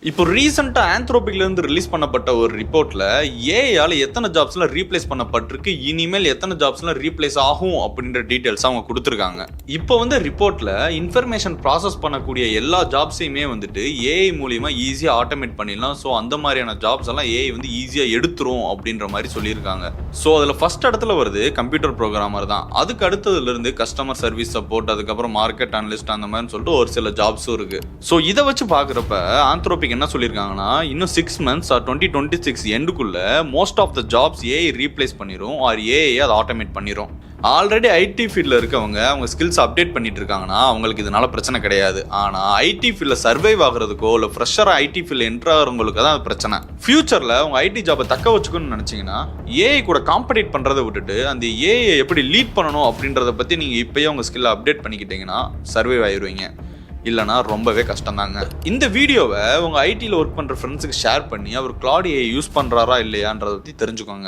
இப்போ ரீசெண்டா ஆந்த்ரோபிக்ல இருந்து ரிலீஸ் பண்ணப்பட்ட ஒரு ரிப்போர்ட்ல ஏஐயால எத்தனை ஜாப்ஸ்லாம் ரீப்ளேஸ் பண்ணப்பட்டிருக்கு, இனிமேல் எத்தனை ஜாப்ஸ்லாம் ரீப்ளேஸ் ஆகும் அப்படின்ற டீடைல்ஸ் அவங்க கொடுத்துருக்காங்க. இப்போ வந்து ரிப்போர்ட்ல இன்ஃபர்மேஷன் ப்ராசஸ் பண்ணக்கூடிய எல்லா ஜாப்ஸையுமே வந்துட்டு ஏஐ மூலியமா ஈஸியா ஆட்டோமேட் பண்ணிடலாம். ஸோ அந்த மாதிரியான ஜாப்ஸ் எல்லாம் ஏஐ வந்து ஈஸியா எடுத்துரும் அப்படின்ற மாதிரி சொல்லியிருக்காங்க. ஸோ அதில் ஃபர்ஸ்ட் இடத்துல வருது கம்ப்யூட்டர் ப்ரோக்ராமர் தான். அதுக்கு அடுத்ததுல இருந்து கஸ்டமர் சர்வீஸ் சப்போர்ட், அதுக்கப்புறம் மார்க்கெட் அனலிஸ்ட், அந்த மாதிரி சொல்லிட்டு ஒரு சில ஜாப்ஸும் இருக்கு. ஸோ இதை வச்சு பார்க்குறப்ப ஆந்த்ரோபிக் என்ன சொல்லியிருக்காங்கன்னா, இன்னும் 6 months ஆர் 2026 எண்டுக்குள்ள most of the jobs AI replace பண்ணிடும் ஆர் ஏஐ அதை ஆட்டோமேட் பண்ணிடும். ஆல்ரெடி ஐடி ஃபீல்டில் இருக்கவங்க அவங்க ஸ்கில்ஸ் அப்டேட் பண்ணிட்டு இருக்காங்கன்னா அவங்களுக்கு இதனால பிரச்சனை கிடையாது. ஆனால் ஐடி ஃபீல்டில் சர்வைவ் ஆகிறதுக்கோ இல்லை ஃப்ரெஷராக ஐடி ஃபீல்டில் என்ட்ரு ஆகிறவங்களுக்கு தான் பிரச்சனை. ஃபியூச்சரில் அவங்க ஐடி ஜாபை தக்க வச்சுக்கணும்னு நினச்சிங்கன்னா ஏஐ கூட காம்படேட் பண்ணுறதை விட்டுட்டு அந்த ஏஐ எப்படி லீட் பண்ணணும் அப்படின்றத பற்றி நீங்கள் இப்போயே உங்கள் ஸ்கில்லை அப்டேட் பண்ணிக்கிட்டீங்கன்னா சர்வைவ் ஆயிடுவீங்க. இல்லைனா ரொம்பவே கஷ்டம் தாங்க. இந்த வீடியோவை உங்கள் ஐடியில் ஒர்க் பண்ணுற ஃப்ரெண்ட்ஸுக்கு ஷேர் பண்ணி அவர் கிளாட் ஏஐ யூஸ் பண்ணுறாரா இல்லையான்றதை பற்றி தெரிஞ்சுக்கோங்க.